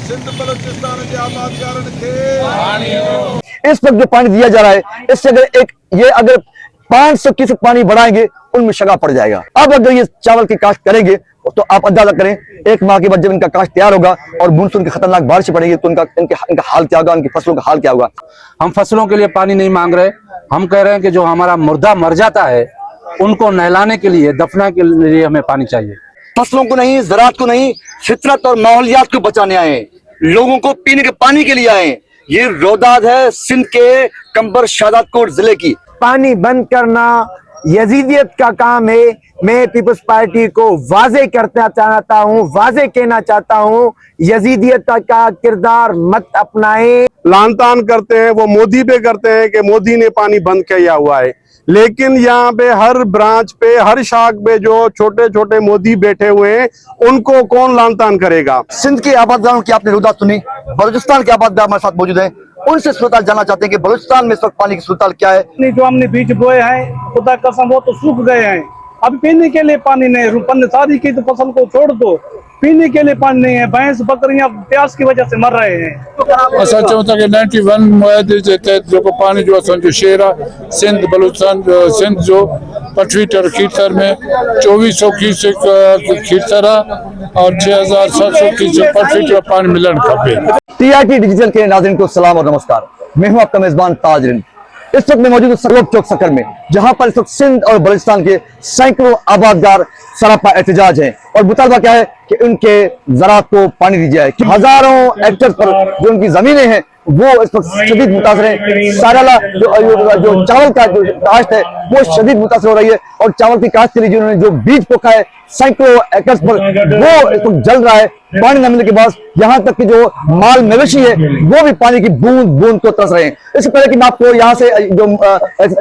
सिंध बलूचिस्तान के आबादगारन के इस वक्त जो पानी दिया जा रहा है, इससे अगर 500 क्यूसेक पानी बढ़ाएंगे उनमें शगा पड़ जाएगा। अब अगर ये चावल की काश्त करेंगे तो आप अंदाजा करें 1 माह के बाद जब इनका काश्त तैयार होगा और मानसून की खतरनाक बारिश पड़ेगी तो इनका हाल क्या होगा, उनकी फसलों का हाल क्या होगा। हम फसलों के लिए पानी नहीं मांग रहे, हम कह रहे हैं कि जो हमारा मुर्दा मर जाता है उनको नहलाने के लिए, दफना के लिए हमें पानी चाहिए। फसलों को नहीं, ज़राअत को नहीं, फितरत और माहौलियात को बचाने आए, लोगों को पीने के पानी के लिए आए। ये रोदाद है सिंध के कंबर शादातकोट जिले की। पानी बंद करना यजीदियत का काम है। मैं पीपल्स पार्टी को वाजे करना चाहता हूँ, वाजे कहना चाहता हूँ, यजीदियत का किरदार मत अपनाएं। लान तान करते हैं वो मोदी पे करते हैं कि मोदी ने पानी बंद किया हुआ है, लेकिन यहाँ पे हर ब्रांच पे, हर शाख पे जो छोटे छोटे मोदी बैठे हुए हैं उनको कौन लान तान करेगा। सिंध के आबादगारों की आपने रुदात सुनी, बलूचिस्तान के आबादगार हमारे साथ मौजूद हैं, उनसे सूरत जानना चाहते हैं कि बलूचिस्तान में इस वक्त पानी की सूरत क्या है। जो हमने बीज बोए हैं खुदा कसम वो तो सूख गए हैं, अब पीने के लिए पानी नहीं। शादी की तो फसल को छोड़ दो, पीने के लिए पानी नहीं है। भैंस बकरियां प्यास की वजह से मर रहे हैं। असां चऊं था कि 91 मुआहदे जे तहत जो पानी जो असांजो शेर आहे सिंध बलूचिस्तान सिंध जो 25 खीरथर में 2400 क्यूसेक खीरथर आहे और 6700 क्यूसेक 25 पानी मिलण खपे। TRT डिजिटल के नाज़रीन को सलाम और नमस्कार। मैं हूं आपका मेजबान ताजरीन। इस वक्त मैं मौजूद हूं सरलोक चौक सकर में, जहां पर इस वक्त सिंध और बलूचिस्तान के सैकड़ों आबादगार सरापा एहतजाज हैं और मुतालबा क्या है कि उनके ज़राअत को पानी दी जाए। हजारों हेक्टेयर पर जो उनकी जमीनें हैं वो इस वक्त शदीद मुतासर है। साराला जो चावल का जो काश्त है वो शदीद मुतासर हो रही है और चावल की काश्त के लिए जिन्होंने जो बीज पोखा है सैकड़ों एकड़ पर वो इस वक्त जल रहा है। पानी न मिलने के बाद यहाँ तक कि जो माल मवेशी है वो भी पानी की बूंद बूंद को तरस रहे हैं। इससे पहले कि मैं आपको यहाँ से जो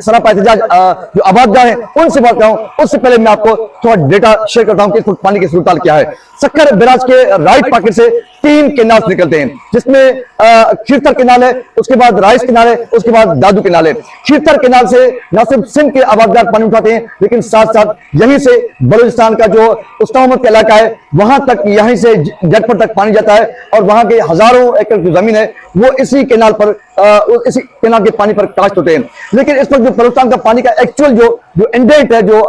सरापा एहतजाज जो आबादगार है उनसे बात कराऊं, उससे पहले मैं आपको थोड़ा डेटा शेयर करता हूँ कि इस वक्त पानी की सूरत क्या है। सक्कर बैराज के राइट पॉकेट से 3 केनाल निकलते हैं, जिसमें खीरथर केनाल है, उसके बाद राइस केनाल है, उसके बाद दादू केनाल है। खीरथर केनाल से न सिर्फ सिंध के आबादगार पानी उठाते हैं लेकिन साथ साथ यहीं से बलूचिस्तान का जो उस्तामत का इलाका है वहां तक, यहीं से जटपर तक पानी जाता है और वहां के हजारों एकड़ जो जमीन है वो इसी केनाल के पानी पर काश्त होते हैं। लेकिन इस वक्त जो बलूचिस्तान का पानी का एक्चुअल जो इंडेंट है, जो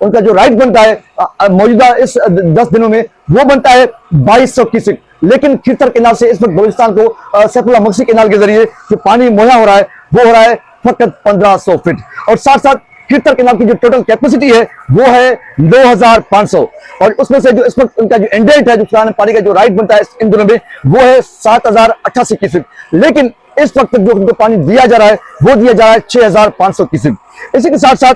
उनका जो राइट बनता है मौजूदा इस 10 दिनों में वो बनता है 2200 क्यूसेक। लेकिन खीरथर केनाल से इस वक्त बलूचिस्तान को सैफुल्लाह मकसी केनाल के जरिए जो पानी मुहैया हो रहा है वो हो रहा है फकत 1500 फीट और साथ साथ खीरथर केनाल की जो टोटल कैपेसिटी है वो है 9500 और उसमें से जो इस वक्त उनका जो इंडेंट है, जो पानी का जो राइट बनता है इन दोनों में वो है 7088 क्यूसेक। लेकिन इस वक्त जो उनको पानी दिया जा रहा है वो दिया जा रहा है 6500 क्यूसेक। इसी के साथ साथ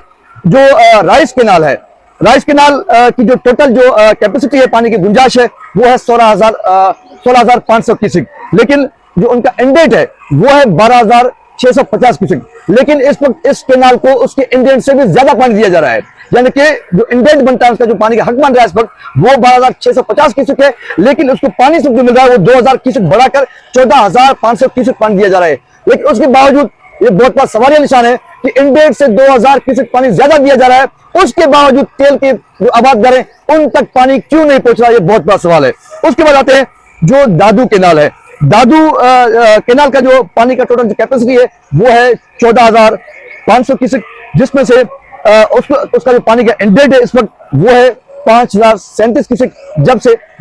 जो राइस केनाल है, राइस केनाल की जो टोटल जो कैपेसिटी है, पानी की गुंजाइश है वो है 16500 क्यूसेक। लेकिन जो उनका इंडेंट है वो है 12650 क्यूसेक। लेकिन इस वक्त इस केनाल को उसके इंडेंट से भी ज्यादा पानी दिया जा रहा है, यानी कि जो इंडेंट बनता है उसका जो पानी का हक बन रहा है इस वक्त वो 12650 क्यूसेक है। लेकिन उसको पानी से जो मिल रहा है वो 2000 क्यूसेक बढ़ाकर 14500 क्यूसेक पानी दिया जा रहा है। लेकिन उसके बावजूद ये बहुत बड़ा सवालिया निशान है कि इंडेंट से 2000 क्यूसेक पानी ज्यादा दिया जा रहा है, उसके बावजूद तेल के जो आबादगार हैं उन तक पानी क्यों नहीं पहुंच रहा है, ये बहुत बड़ा सवाल है। उसके बाद आते हैं जो दादू केनाल है। दादू केनाल का जो पानी का टोटल जो कैपेसिटी है वो है 14500 क्यूसेक, जिसमें से उसका जो पानी का इंडेंट है इस वक्त वो है 5037 क्यूसेक।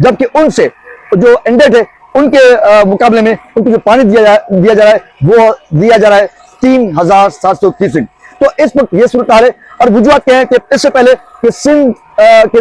जबकि उनसे जो इंडेंट है उनके मुकाबले में उनको जो पानी दिया जा रहा है वो दिया जा रहा है 3700 क्यूसेक। तो इस वक्त ये सूरत हाल है और वजूहत क्या है कि इससे पहले कि सिंध के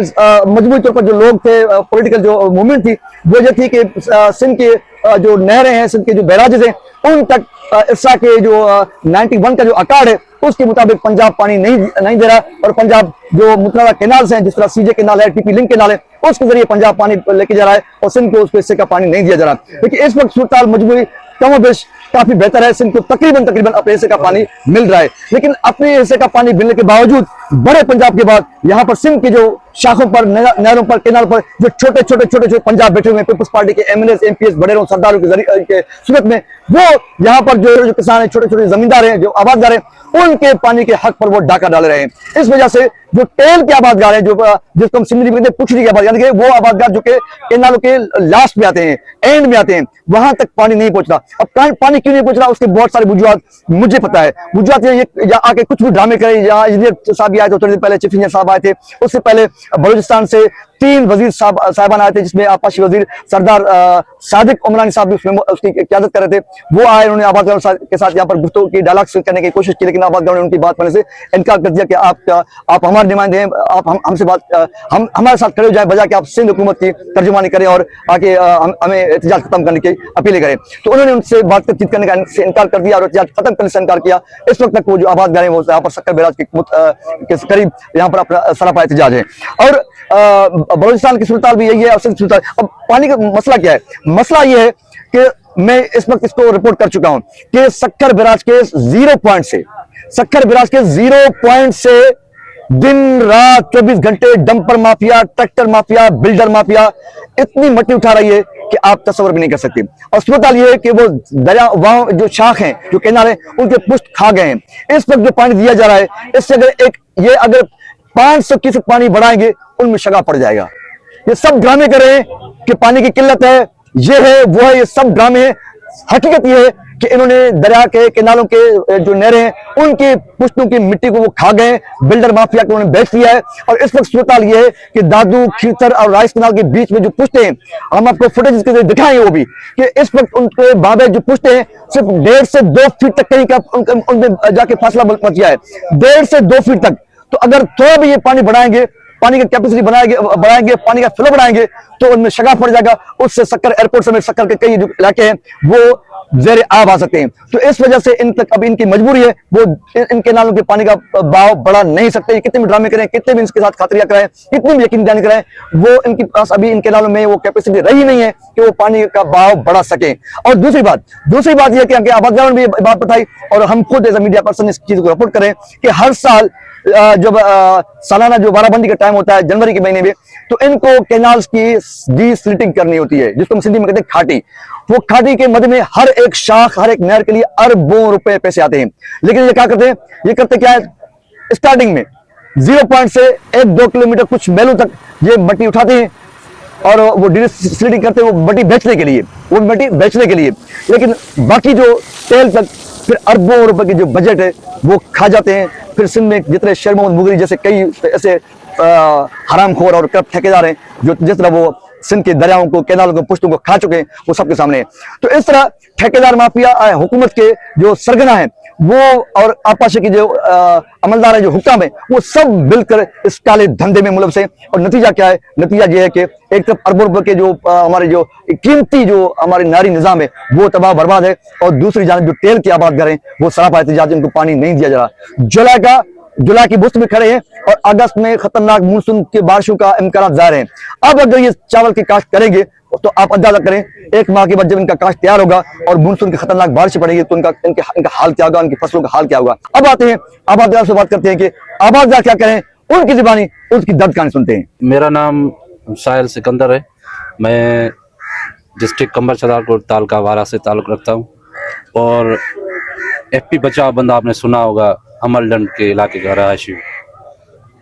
मजबूरी तौर पर जो लोग थे, पॉलिटिकल जो मूवमेंट थी वो ये थी कि सिंध के जो नहरें हैं, सिंध के जो बैराजेस हैं उन तक इर्सा के जो 91 का जो अकार्ड है उसके मुताबिक पंजाब पानी नहीं दे रहा और पंजाब जो मुतनाज़ा केनाल्स हैं, जिस तरह सीजे केनाल है, टीपी लिंक केनाल है, उसके जरिए पंजाब पानी लेके जा रहा है और सिंध को उसके हिस्से का पानी नहीं दिया जा रहा। लेकिन इस वक्त सूरत मजबूरी कमोबेश काफी बेहतर है, सिंध को तकरीबन अपने हिस्से का पानी मिल रहा है। लेकिन अपने हिस्से का पानी मिलने के बावजूद बड़े पंजाब के बाद यहाँ पर सिंध की जो शाखों पर, नहरों पर, किनारों पर जो छोटे छोटे पंजाब बैठे हुए हैं, पीपल्स पार्टी के एमएलए, एमपीएस, बड़ेरों, सरदारों के सूरत में, वो यहाँ पर जो किसान है, छोटे छोटे जमींदार हैं, जो आबादगार हैं, उनके पानी के हक पर वो डाका डाल रहे हैं। इस वजह से जो टेल के आबादगार हैं, जो जिसको हम सिंधी में कहते हैं पुछड़ी के आबाद, यानी कि वो आबादगार जो के केनालों के लास्ट में आते हैं, एंड में आते हैं, वहां तक पानी नहीं पहुंच रहा। अब पानी क्यों नहीं पहुंच रहा, उसके बहुत सारे वजूहात मुझे पता है। वजूहात ये आके कुछ भी ड्रामे करें, यहाँ इंजीनियर साहब भी आए थे थोड़ी देर पहले, चीफ इंजीनियर साहब आए थे, उससे पहले बलूचिस्तान से 3 वजीर साहबान आए थे, जिसमें आपाशी वजीर सरदार सादिक उमरानी साहब भी उसमें उसकी क़यादत कर रहे थे। वो आए, उन्होंने आबादगारों के साथ यहाँ पर गुफ्तगू की, डायलॉग करने की कोशिश की, लेकिन आबादगारों ने उनकी बात मानने से इनकार कर दिया कि आप हमारे नुमाइंदे हैं, आप हमसे बात हमारे साथ खड़े हो जाए, बजाय कि आप सिंध हुकूमत की तर्जुमानी करें और आके हमें एहतजाज खत्म करने की अपीलें करें। तो उन्होंने उनसे बातचीत करने का इनकार कर दिया और एहतजाज खत्म करने से इनकार किया। इस वक्त तक वो जो आबादगार हैं वो यहाँ पर सक्कर बैराज के करीब यहाँ पर अपना सरापा एहतजाज है। और बलूचिस्तान की सूरत भी यही है और सिंध सूरत। अब पानी का मसला क्या है? मसला ये है कि मैं इस वक्त इसको रिपोर्ट कर चुका हूं कि सक्कर बैराज के 0 पॉइंट से, सक्कर बैराज के 0 पॉइंट से दिन रात 24 घंटे dumper mafia, tractor mafia, builder mafia इतनी मट्टी उठा रही है कि आप तस्वर भी नहीं कर सकते। और सूरत ये है कि वो दरिया, वहां जो शाख हैं, जो किनारे, उनके पुष्ट खा गए हैं। इस वक्त जो पानी दिया जा रहा है, इससे अगर 500% पानी बढ़ाएंगे, उनमें शगा पड़ जाएगा। ये सब ड्रामे कर रहे हैं कि पानी की किल्लत है, ये है वो है, ये सब ड्रामे हैं। हकीकत ये है कि इन्होंने दरिया के किनारों के जो नहरें हैं, उनकी पुश्तों की मिट्टी को वो खा गए, बिल्डर माफिया को उन्होंने बेच दिया है। और इस वक्त सूरत ये है कि दादू, खीरसर और राइस कनाल के बीच में जो पुश्ते हैं, हम आपको फुटेज के दिखाएंगे वो भी, कि इस वक्त उनके बाबे जो पुश्ते हैं, सिर्फ 1.5 से 2 फीट तक कहीं का उनमें जाके फासला बच गया है, 1.5 से 2 फीट तक। तो अगर थोड़ा भी ये पानी बढ़ाएंगे, पानी की कैपेसिटी बढ़ाएंगे, पानी का फ्लो बढ़ाएंगे, तो उनमें शगा पड़ जाएगा। उससे सक्कर एयरपोर्ट समेत सक्कर के कई जो इलाके हैं वो ज़ेरे आब आ सकते हैं। तो इस वजह से इन तक अब इनकी मजबूरी है, वो इनके नालों के पानी का बहाव बढ़ा नहीं सकते। कितने भी ड्रामे करें, कितने भी इनके साथ खातरिया कराएं, कितनी भी यकीन दहानी कराएं, वो इनके पास अभी इनके नालों में वो कैपेसिटी रही नहीं है कि वो पानी का बहाव बढ़ा सके। और दूसरी बात यह कि आबादगारों ने भी बात बताई, और हम खुद एज ए मीडिया पर्सन इस चीज को रिपोर्ट करें कि हर साल जब सालाना जो बाराबंदी का टाइम होता है जनवरी के महीने में, तो इनको कैनाल्स की डीस्लिटिंग करनी होती है, जिसको हम सिंधी में कहते हैं खाटी। वो खाटी के मध्य में हर एक शाख, हर एक नहर के लिए अरबों रुपए पैसे आते हैं। लेकिन ये क्या करते हैं? ये करते क्या है? स्टार्टिंग में 0 पॉइंट से 1-2 किलोमीटर कुछ मैलों तक ये मट्टी उठाते हैं और वो डीस्लिटिंग करते हैं, वो मट्टी बेचने के लिए, लेकिन बाकी जो तेल तक फिर अरबों रुपए की जो बजट है वो खा जाते हैं। फिर सिंध में जितने शेर मोहम्मद मुगरी जैसे कई ऐसे हरामखोर और करप्ट ठेकेदार हैं, जो जिस तरह वो सिंध के दरियाओं को, कैनालों को, पुश्तों को खा चुके हैं, वो सबके सामने है। तो इस तरह ठेकेदार माफिया, हुकूमत के जो सरगना है वो, और आपाशी की जो अमलदार है, जो हुक्काम है, वो सब मिलकर इस काले धंधे में मुलव्वस हैं। और नतीजा क्या है? नतीजा ये है कि एक तरफ अरबों रुपए के जो हमारे जो कीमती जो हमारे नारी निजाम है वो तबाह बर्बाद है, और दूसरी जानब जो तेल की आबादगार हैं वो सरापा एहतजाज, इनको पानी नहीं दिया जा रहा। जुलाई की बुस्त में खड़े हैं और अगस्त में खतरनाक मानसून की बारिशों का इम्कान ज़ाहिर है। अब अगर ये चावल की काश्त करेंगे तो आप अंदाजा करें 1 माह के बाद जब इनका काश्त तैयार होगा और मानसून की खतरनाक बारिश पड़ेगी तो इनका हाल क्या होगा, उनकी फसलों का हाल क्या होगा। अब आते हैं आबादगार से बात करते हैं कि आबादगार क्या करें, उनकी जुबानी उसकी दर्द कहानी सुनते हैं। मेरा नाम साहिल सिकंदर है। मैं डिस्ट्रिक्ट कंबर छदारपुर तालका वारा से ताल्लुक़ रखता हूँ, और FP बचाओ बंद आपने सुना होगा, अमलडंड के इलाके का रहायशी।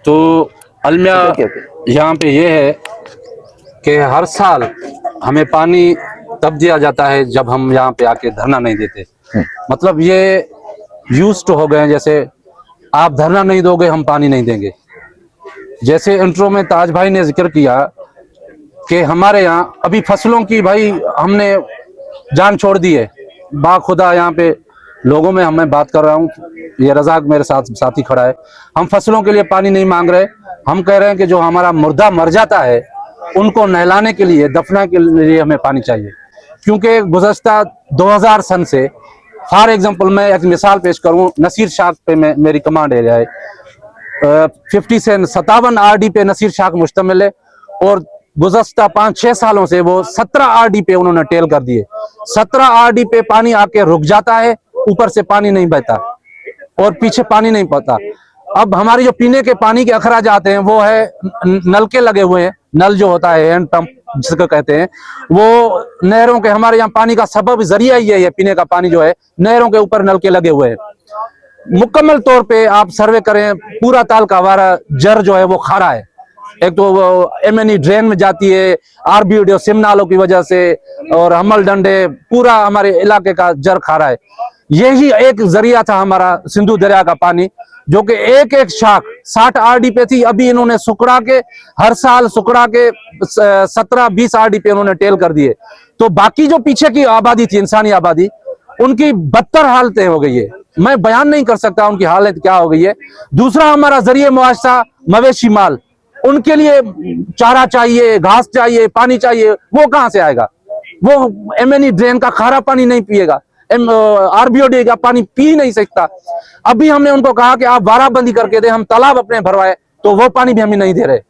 तो अलमिया यहाँ पे ये है कि हर साल हमें पानी तब दिया जाता है जब हम यहाँ पे आके धरना नहीं देते। मतलब ये यूज्ड हो गए हैं, जैसे आप धरना नहीं दोगे हम पानी नहीं देंगे। जैसे इंट्रो में ताज भाई ने जिक्र किया कि हमारे यहाँ अभी फसलों की भाई हमने जान छोड़ दी है। बाखुदा यहाँ पे लोगों में मैं बात कर रहा हूँ, ये रजाक मेरे साथी खड़ा है। हम फसलों के लिए पानी नहीं मांग रहे, हम कह रहे हैं कि जो हमारा मुर्दा मर जाता है उनको नहलाने के लिए, दफना के लिए हमें पानी चाहिए। क्योंकि गुज़श्ता 2000 सन से, फॉर एग्जांपल मैं एक मिसाल पेश करूं, नसीर शाख पे मेरी कमांड एरिया है, 50 से 57 RD पे नसीर शाख मुश्तमिल है, और गुज़श्ता 5-6 सालों से वो 17 RD पे उन्होंने टेल कर दिए। 17 RD पे पानी आके रुक जाता है, ऊपर से पानी नहीं बहता और पीछे पानी नहीं पड़ता। अब हमारे जो पीने के पानी के अखराज आते हैं वो है नल के लगे हुए हैं, नल जो होता है हैंड पंप जिसको कहते हैं, वो नहरों के, हमारे यहाँ पानी का सबब जरिया ही है, पीने का पानी जो है नहरों के ऊपर नल के लगे हुए हैं। मुकम्मल तौर पे आप सर्वे करें, पूरा ताल का हमारा जर जो है वो खारा है। एक तो वो एमएनई ड्रेन में जाती है, आरबीडी सिम नालों की वजह से, और हमल डंडे, पूरा हमारे इलाके का जर खारा है। यही एक जरिया था हमारा सिंधु दरिया का पानी, जो कि एक एक शाख 60 आरडी पे थी, अभी इन्होंने सुकड़ा के, हर साल सुकड़ा के 17-20 आरडी पे इन्होंने टेल कर दिए। तो बाकी जो पीछे की आबादी थी, इंसानी आबादी, उनकी बदतर हालतें हो गई है, मैं बयान नहीं कर सकता उनकी हालत क्या हो गई है। दूसरा हमारा जरिए मुआशा मवेशी माल, उनके लिए चारा चाहिए, घास चाहिए, पानी चाहिए, वो कहां से आएगा? वो एमएनई ड्रेन का खारा पानी नहीं पिएगा, आरबीओडी का पानी पी नहीं सकता। अभी हमने उनको कहा कि आप वाराबंदी करके दे, हम तालाब अपने भरवाए, तो वो पानी भी हमें नहीं दे रहे।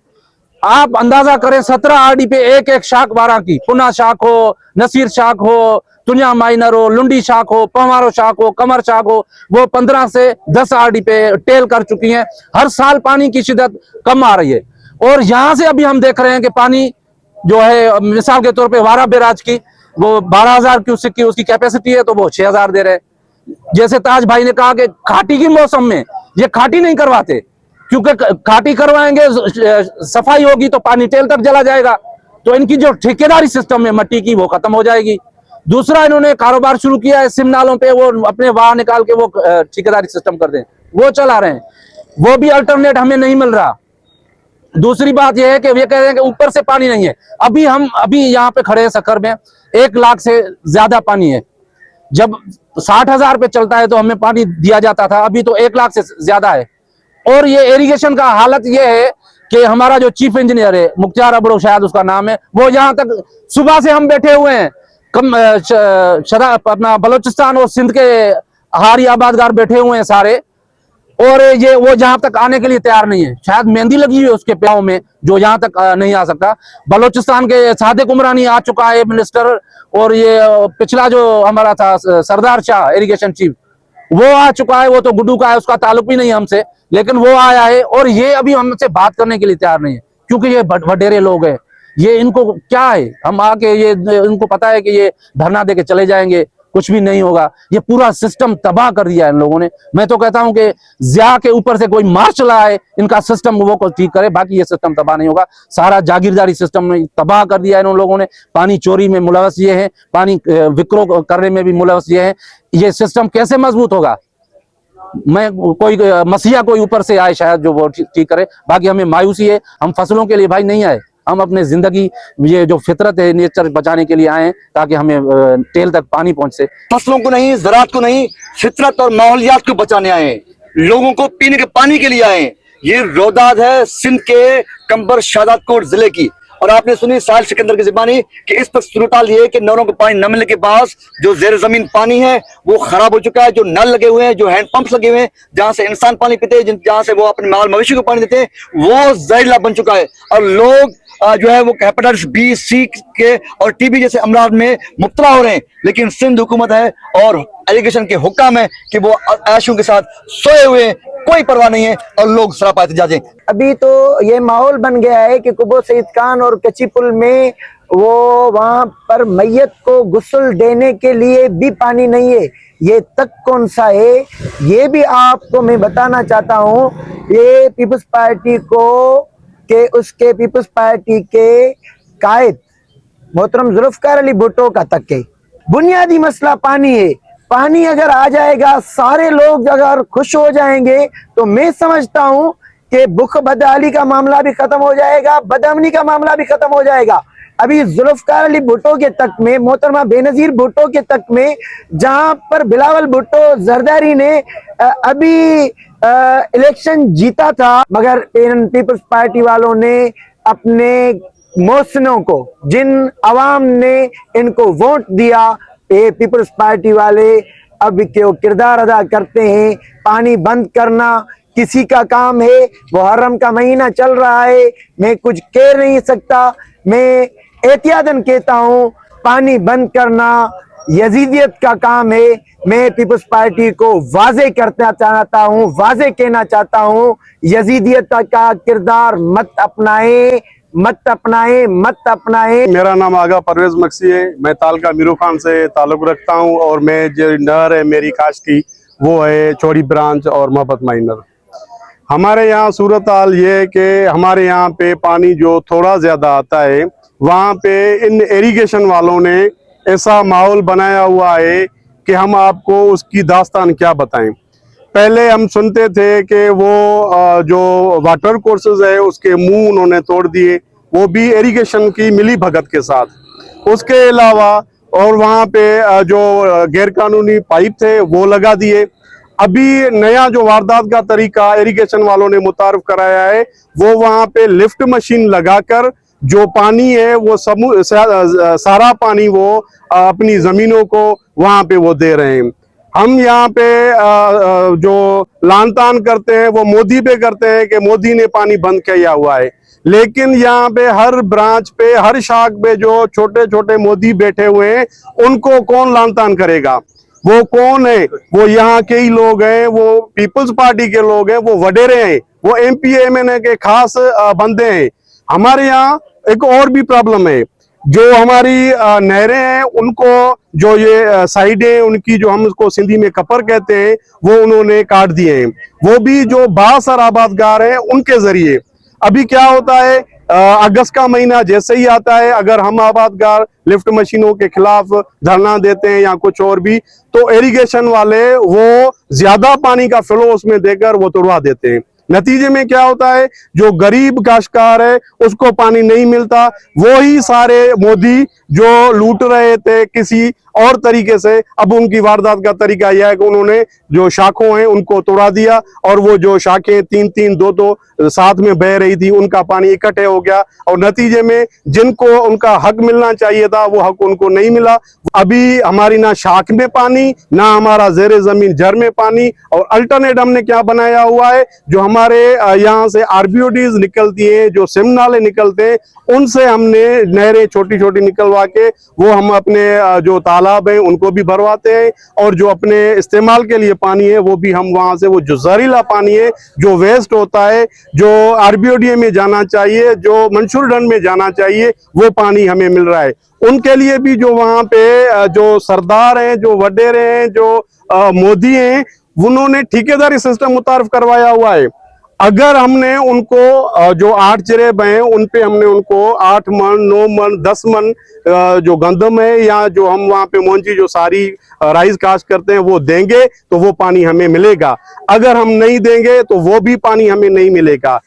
आप अंदाजा करें 17 आरडी पे एक एक शाख बारह की, पुना शाख हो, नसीर शाख हो, तुनिया माइनर हो, लुंडी शाख हो, पवारो शाख हो, कमर शाख हो, वो 15 से 10 आरडी पे टेल कर चुकी हैं। हर साल पानी की शिद्दत कम आ रही है, और यहां से अभी हम देख रहे हैं कि पानी जो है, मिसाल के तौर पे वारा बैराज की वो 12,000 क्यूसेक की उसकी कैपेसिटी है, तो वो 6,000 दे रहे। जैसे ताज भाई ने कहा कि खाटी की मौसम में ये खाटी नहीं करवाते, क्योंकि खाटी करवाएंगे, सफाई होगी तो पानी टेल तक चला जाएगा, तो इनकी जो ठेकेदारी सिस्टम है मट्टी की वो खत्म हो जाएगी। दूसरा, इन्होंने कारोबार शुरू किया है सिम नालों पे, वो अपने वाह निकाल के वो ठेकेदारी सिस्टम कर दें, वो चला रहे हैं, वो भी अल्टरनेट हमें नहीं मिल रहा। दूसरी बात यह है कि ये कह रहे हैं कि ऊपर से पानी नहीं है। अभी यहाँ पे खड़े हैं सक्कर में, 1 लाख से ज्यादा पानी है। जब 60,000 पे चलता है तो हमें पानी दिया जाता था, अभी तो 1 लाख से ज्यादा है। और ये इरिगेशन का हालत ये है कि हमारा जो चीफ इंजीनियर है, मुख्तार अबड़ो शायद उसका नाम है, वो यहाँ तक सुबह से हम बैठे हुए हैं, अपना बलोचिस्तान और सिंध के हारी आबादगार बैठे हुए हैं सारे, और ये वो जहां तक आने के लिए तैयार नहीं है। शायद मेहंदी लगी हुई है उसके पैरों में, जो यहां तक नहीं आ सकता। बलोचिस्तान के सादिक उमरानी आ चुका है मिनिस्टर, और ये पिछला जो हमारा था सरदार शाह इरिगेशन चीफ, वो आ चुका है। वो तो गुड्डू का है, उसका ताल्लुक भी नहीं है हमसे, लेकिन वो आया है, और ये अभी हमसे बात करने के लिए तैयार नहीं है, क्योंकि ये वडेरे लोग हैं। ये इनको क्या है, हम आके ये इनको पता है कि ये धरना दे के चले जाएंगे, कुछ भी नहीं होगा। ये पूरा सिस्टम तबाह कर दिया है इन लोगों ने। मैं तो कहता हूं कि जिया के ऊपर से कोई मार्च लाए, इनका सिस्टम वो को ठीक करे, बाकी ये सिस्टम तबाह नहीं होगा। सारा जागीरदारी सिस्टम में तबाह कर दिया है इन लोगों ने। पानी चोरी में मुलवस ये है, पानी विक्रो करने में भी मुलवस ये है। ये सिस्टम कैसे मजबूत होगा? मैं कोई मसीहा कोई ऊपर से आए शायद जो वो ठीक करे, बाकी हमें मायूसी है। हम फसलों के लिए भाई नहीं आए, हम अपने जिंदगी, ये जो फितरत है, नेचर बचाने के लिए आए हैं, ताकि हमें टेल तक पानी पहुंच से। फसलों को नहीं, ज़राअत को नहीं, फितरत और माहौलियात को बचाने आए हैं, लोगों को पीने के पानी के लिए आए हैं। ये रोदाद है सिंध के कंबर शादातकोट जिले की, और आपने सुनी साहिल सिकंदर की ज़बानी कि इस पर सूरत ये है कि नहरों को पानी न मिलने के बाद जो जेर जमीन पानी है वो खराब हो चुका है। जो नल लगे हुए हैं, जो हैंड पंप्स लगे हुए हैं, जहां से इंसान पानी पीते हैं, जहां से वो अपने माल मवेशी को पानी देते हैं, वो जहरीला बन चुका है। और लोग जो है वो हेपेटाइटिस बी, सी के और टीबी जैसे अमराज में मुब्तला हो रहे हैं। लेकिन सिंध हुकूमत है और एलिगेशन के हुक्म है कि वो ऐशों के साथ सोए हुए हैं, कोई परवाह नहीं है, और लोग सरापा एहतजाज हैं। अभी तो ये माहौल बन गया है कि कुबो सईद खान और कच्ची पुल में वो वहां पर मैयत को गुस्ल देने के लिए भी पानी नहीं है। ये तक कौन सा है, ये भी आपको मैं बताना चाहता हूँ। ये पीपल्स पार्टी को के उसके पीपल्स पार्टी के कायद मोहतरम जुल्फकार अली भुट्टो का तक है। बुनियादी मसला पानी है। पानी अगर आ जाएगा, सारे लोग अगर खुश हो जाएंगे, तो मैं समझता हूं कि भूख बदहाली का मामला भी खत्म हो जाएगा, बदअमनी का मामला भी खत्म हो जाएगा। अभी जुल्फकार अली भुट्टो के तक में, मोहतरमा बेनजीर भुट्टो के तक में, जहां पर बिलावल भुट्टो जरदारी ने अभी इलेक्शन जीता था, मगर पीपल्स पार्टी वालों ने अपने मोहसिनों को, जिन अवाम ने इनको वोट दिया, पीपल्स पार्टी वाले अब क्यों किरदार अदा करते हैं। पानी बंद करना किसी का काम है। मुहर्रम का महीना चल रहा है, मैं कुछ कह नहीं सकता, मैं एहतियातन कहता हूँ पानी बंद करना यजीदियत का काम है। मैं पीपल्स पार्टी को वाजे करना चाहता हूं, वाजे कहना चाहता हूं, यजीदियत का किरदार मत अपनाएं, मत अपनाएं, मत अपनाएं। मेरा नाम आगा परवेज मक्सी है। मैं तालका मीरू खान से ताल्लुक रखता हूं और मैं जो नहर है मेरी काश की वो है चौड़ी ब्रांच और मोहब्बत माइनर। हमारे यहाँ सूरत हाल ये है कि हमारे यहाँ पे पानी जो थोड़ा ज़्यादा आता है, वहाँ पे इन इरिगेशन वालों ने ऐसा माहौल बनाया हुआ है कि हम आपको उसकी दास्तान क्या बताएं। पहले हम सुनते थे कि वो जो वाटर कोर्सेज है उसके मुंह उन्होंने तोड़ दिए, वो भी इरिगेशन की मिली भगत के साथ। उसके अलावा और वहाँ पे जो गैरकानूनी पाइप थे वो लगा दिए। अभी नया जो वारदात का तरीका इरिगेशन वालों ने मुतारफ कराया है, वो वहाँ पे लिफ्ट मशीन लगाकर जो पानी है वो सारा पानी वो अपनी जमीनों को वहाँ पे वो दे रहे हैं। हम यहाँ पे जो लान तान करते हैं वो मोदी पे करते हैं कि मोदी ने पानी बंद किया हुआ है, लेकिन यहाँ पे हर ब्रांच पे हर शाख पे जो छोटे छोटे मोदी बैठे हुए हैं उनको कौन लान तान करेगा? वो कौन है? वो यहाँ के ही लोग हैं, वो पीपल्स पार्टी के लोग हैं, वो वडेरे हैं, वो MP MNA के खास बंदे हैं। हमारे यहाँ एक और भी प्रॉब्लम है, जो हमारी नहरें हैं उनको जो ये साइडें उनकी जो हम उसको सिंधी में कपर कहते हैं वो उन्होंने काट दिए हैं, वो भी जो बासर आबादगार हैं उनके जरिए। अभी क्या होता है, अगस्त का महीना जैसे ही आता है, अगर हम आबादगार लिफ्ट मशीनों के खिलाफ धरना देते हैं या कुछ और भी, तो इरिगेशन वाले वो ज्यादा पानी का फ्लो उसमें देकर वो तोड़वा देते हैं। नतीजे में क्या होता है, जो गरीब काश्तकार है उसको पानी नहीं मिलता। वो ही सारे मोदी जो लूट रहे थे किसी और तरीके से, अब उनकी वारदात का तरीका यह है कि उन्होंने जो शाखों हैं उनको तोड़ा दिया और वो जो शाखें 3-3, 2-2 साथ में बह रही थी उनका पानी इकट्ठे हो गया और नतीजे में जिनको उनका हक मिलना चाहिए था वो हक उनको नहीं मिला। अभी हमारी ना शाख में पानी, ना हमारा जेरे जमीन जर में पानी। और अल्टरनेट हमने क्या बनाया हुआ है, जो हमारे यहाँ से RBODs निकलती हैं, जो सिम नाले निकलते हैं, उनसे हमने नहरें छोटी छोटी निकलवा के वो हम अपने जो तालाब हैं उनको भी भरवाते हैं और जो अपने इस्तेमाल के लिए पानी है वो भी हम वहां से, वो जो जहरीला पानी है जो वेस्ट होता है, जो RBOD में जाना चाहिए, जो मंशूर ढंड में जाना चाहिए, वो पानी हमें मिल रहा है। उनके लिए भी जो वहां पे जो सरदार हैं, जो वडेरे हैं, जो मोदी हैं, उन्होंने ठेकेदारी सिस्टम मुतारफ करवाया हुआ है। अगर हमने उनको जो 8 जरेब हैं उन पे हमने उनको 8 मन, 9 मन, 10 मन जो गंदम है या जो हम वहाँ पे मोंजी जो सारी राइस काश्त करते हैं वो देंगे तो वो पानी हमें मिलेगा। अगर हम नहीं देंगे तो वो भी पानी हमें नहीं मिलेगा।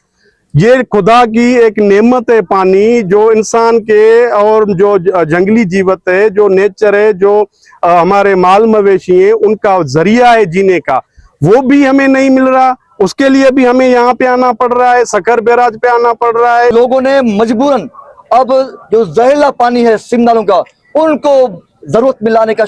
ये खुदा की एक नेमत है पानी, जो इंसान के और जो जंगली जीवत है, जो नेचर है, जो हमारे माल मवेशी हैं उनका जरिया है जीने का, वो भी हमें नहीं मिल रहा। उसके लिए भी हमें यहाँ पे आना पड़ रहा है, सखर बैराज पे आना पड़ रहा है। लोगों ने मजबूरन अब जो जहरीला पानी है सिंध नालों का उनको जरूरत में लाने का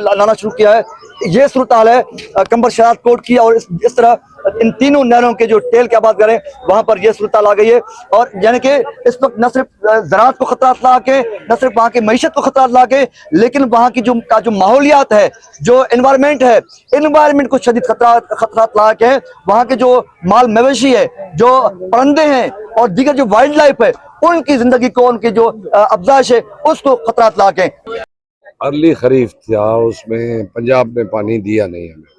लाना शुरू किया है। ये सूरत हाल है कंबर शरात कोट की, और इस तरह इन तीनों नहरों के जो टेल की बात करें वहां पर यह सूरत हाल आ गई है। और यानी कि इस वक्त न सिर्फ ज़राअत को खतरा ला के, न सिर्फ वहाँ की मईशत को खतरा ला के, लेकिन वहाँ की जो माहौलियात है, जो एनवायरनमेंट है, एनवायरनमेंट को शदीद खतरा ला के, वहाँ के जो माल मवेशी है, जो परिंदे हैं और दीगर जो वाइल्ड लाइफ है, उनकी जिंदगी को, उनकी जो अफजाइश है उसको खतरा ला के। अर्ली खरीफ था, उसमें पंजाब ने पानी दिया नहीं हमें।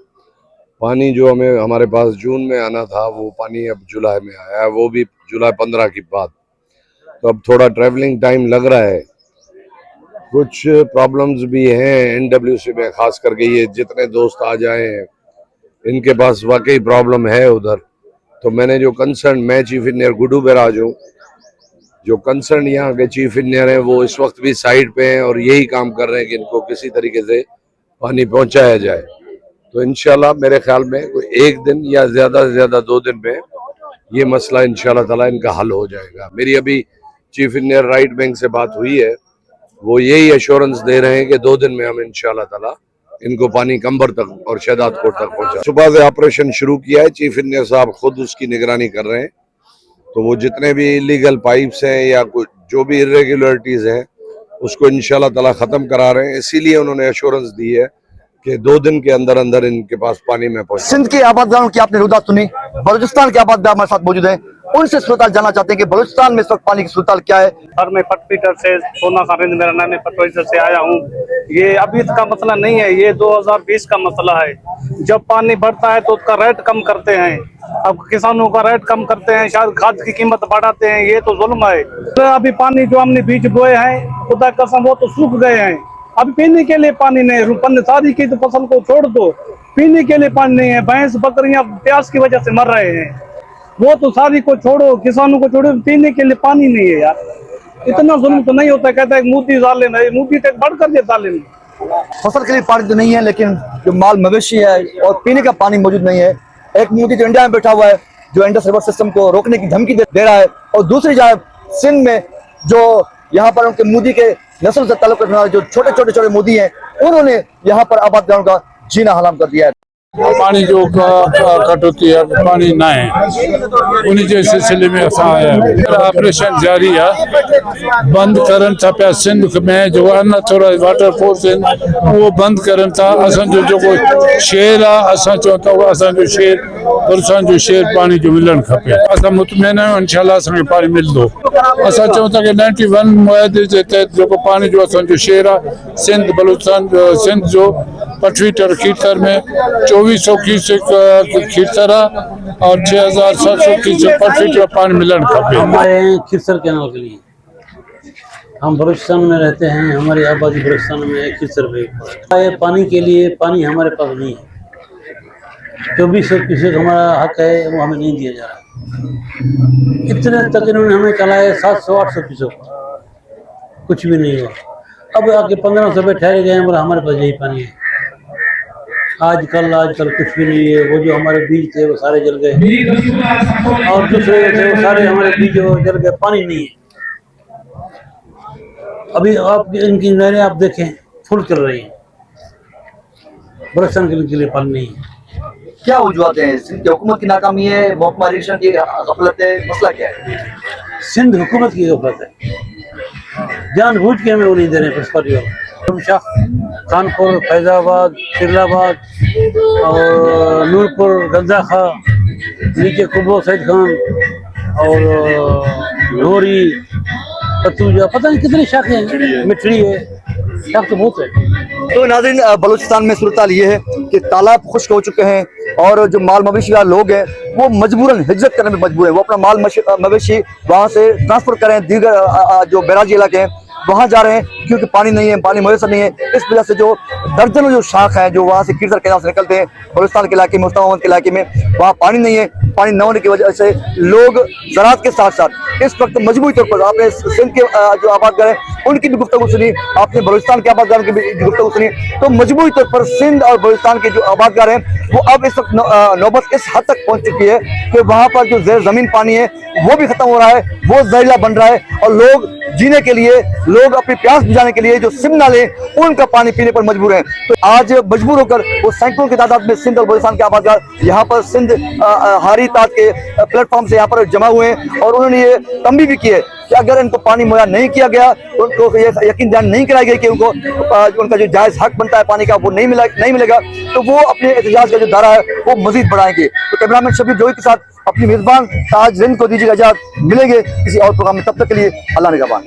पानी जो हमें हमारे पास जून में आना था वो पानी अब जुलाई में आया है, वो भी जुलाई 15 की बात। तो अब थोड़ा ट्रैवलिंग टाइम लग रहा है, कुछ प्रॉब्लम्स भी हैं NWC में, खास करके ये जितने दोस्त आ जाए हैं इनके पास वाकई प्रॉब्लम है उधर। तो मैंने जो कंसर्न, मैं चीफ इंजीनियर गुड्डू बैराज हूँ, जो कंसर्न यहाँ के चीफ इंजीनियर हैं वो इस वक्त भी साइड पे हैं और यही काम कर रहे हैं कि इनको किसी तरीके से पानी पहुंचाया जाए। तो इंशाल्लाह मेरे ख्याल में कोई 1 दिन या ज़्यादा से ज़्यादा 2 दिन में ये मसला इंशाल्लाह ताला इनका हल हो जाएगा। मेरी अभी चीफ इंजीनियर राइट बैंक से बात हुई है, वो यही एश्योरेंस दे रहे हैं कि 2 दिन में हम इंशाल्लाह ताला इनको पानी कंबर तक और शहदाद कोट तक पहुँचा। सुबह से ऑपरेशन शुरू किया है, चीफ इंजीनियर साहब खुद उसकी निगरानी कर रहे हैं। तो वो जितने भी इलीगल पाइप्स हैं या कुछ जो भी इरेगुलरिटीज हैं उसको इंशाल्लाह ताला ख़त्म करा रहे हैं। इसीलिए उन्होंने एश्योरेंस दी है कि 2 दिन के अंदर अंदर इनके पास पानी में पहुंच। सिंध के आबादगारों की आपने रुदात सुनी, बलूचिस्तान के आबादगार हमारे साथ मौजूद हैं, उनसे सूरत जानना चाहते हैं कि बलूचिस्तान में इस वक्त पानी की सूरत क्या है। सर मैं पटपीटर से सोना खारिंद मेरा नाम है, पटपीटर से आया हूँ। ये अभी का मसला नहीं है, ये 2020 का मसला है। जब पानी बढ़ता है तो उसका रेट कम करते हैं, अब किसानों का रेट कम करते हैं, शायद खाद की कीमत बढ़ाते हैं, ये तो जुल्म है। तो अभी पानी जो हमने बीज बोए हैं खुदा कसम वो तो सूख गए हैं, अभी पीने के लिए पानी नहीं। पन्ने शादी की तो फसल को छोड़ दो, पीने के लिए पानी नहीं है। भैंस बकरियां प्यास की वजह से मर रहे हैं, वो तो शादी को छोड़ो, किसानों को छोड़ो, पीने के लिए पानी नहीं है यार। इतना जुल्म तो नहीं होता। कहता है मोदी जालिम है, मोदी तक बढ़कर दे जालिम। फसल के लिए पानी तो नहीं है, लेकिन जो माल मवेशी है और पीने का पानी मौजूद नहीं है। एक मोदी जो इंडिया में बैठा हुआ है, जो इंडस रिवर सिस्टम को रोकने की धमकी दे रहा है, और दूसरी जाए सिंध में जो यहाँ पर उनके मोदी के नस्ल से ताल्लुक रखने वाले जो छोटे छोटे मोदी हैं, उन्होंने यहाँ पर आबादगारों का जीना हराम कर दिया है। पानी जो कटौती है, पानी ना है, उन्हीं जे सिलसिले में असां आया आहियूं। ऑपरेशन जारी है, बंद करन था पिया सिंध में जो अनऑथोराइज वाटर फोर्स आहिनि उहो बंद करन था। असांजो जेको शेर आहे, असां चऊं था असांजो शेर बलूचिस्तान जो शेर पानी जो मिलणु खपे। असां मुतमइन आहियूं, इंशाल्लाह असांखे पानी मिलंदो। असां चऊं था कि 91 मुआहदे जे तहत जेको पानी जो असांजो शेर आहे, सिंध बलूचिस्तान सिंध जो पटवीटर खीरसर में 2400 क्यूसेक खीरसर और 6700 क्यूसेक पटवीटर पानी मिलन खपे। हमारे खीरसर कैनाल के लिए हम बलूचिस्तान में रहते हैं, हमारी आबादी बलूचिस्तान में खीरसर पे। पानी के लिए पानी हमारे पास नहीं है, 2400 क्यूसेक हमारा हक है, वो हमें नहीं दिया जा रहा। इतने तक इन्होंने हमें चलाया 700-800 क्यूसेक, कुछ भी नहीं हुआ। अब आके 1500 पे ठहरे गए, हमारे पास यही पानी है। आजकल कुछ भी नहीं है। वो जो हमारे बीज थे वो सारे जल गए, और दूसरे थे वो सारे हमारे बीज जल गए, पानी नहीं है। अभी आप इनकी नहरें आप देखें फुल चल रही हैं, बलूचिस्तान के लिए पानी नहीं है। क्या वजूहत है? सिंध की हुकूमत की नाकामी है, महकमा इरिगेशन की गफलत है, मसला क्या है? सिंध हुकूमत की गफलत है, जानबूझ के हमें वो नहीं दे रहे हैं। कानपुर, फैजाबाद, सिरलाबाद और नूरपुर, गंजाखा, नीचे कुबो सैद खान और लोरी, पतूजा, पता नहीं कितनी शाखें हैं, मिठड़ी है, शाख तो बहुत है। तो नाज़रीन, बलूचिस्तान में सूरत ये है कि तालाब खुश्क हो चुके हैं, और जो माल मवेशी वाले लोग हैं वो मजबूरन हिजरत करने में मजबूर हैं। वो अपना माल मवेशी वहाँ से ट्रांसफर करें, दीगर जो बैराजी इलाके हैं वहाँ जा रहे हैं, क्योंकि पानी नहीं है, पानी मुयसर नहीं है। इस वजह से जो दर्जनों जो शाख हैं जो वहाँ से खीरसर कैनाल से निकलते हैं बलूचिस्तान के इलाके में, मुस्तफा के इलाके में, वहाँ पानी नहीं है। पानी न होने की वजह से लोग ज़राअत के साथ साथ इस वक्त मजबूरी तौर पर, आपने सिंध के जो आबादगार हैं उनकी भी गुफ्तगू सुनी, आपने बलूचिस्तान के आबादगारों की भी गुफ्तगू सुनी, तो मजबूरी तौर पर सिंध और बलूचिस्तान के जो आबादगार हैं वो अब इस वक्त नौबत इस हद तक पहुँच चुकी है कि वहाँ पर जो ज़ेर ज़मीन पानी है वो भी ख़त्म हो रहा है, वो जहरीला बन रहा है, और लोग जीने के लिए, लोग अपनी प्यास बुझाने के लिए जो सिम नाले उनका पानी पीने पर मजबूर हैं। तो आज मजबूर होकर वो सैकड़ों की तादाद में सिंध और बलूचिस्तान के आबादगार यहाँ पर सिंध हारी ताज के प्लेटफॉर्म से यहाँ पर जमा हुए हैं, और उन्होंने ये तंबीह भी की है कि अगर इनको पानी मुहैया नहीं किया गया, उनको ये यकीन दहानी नहीं कराई गई कि उनको उनका जो जायज़ हक बनता है पानी का वो नहीं मिलेगा, तो वो अपने एहतजाज का जो दायरा है वो मजीद बढ़ाएंगे। तो कैमरामैन शबीर जोई के साथ अपनी मेजबान ताज रिंद को दीजिएगा इजाज़त, मिलेंगे किसी और प्रोग्राम में, तब तक के लिए अल्लाह निगहबान।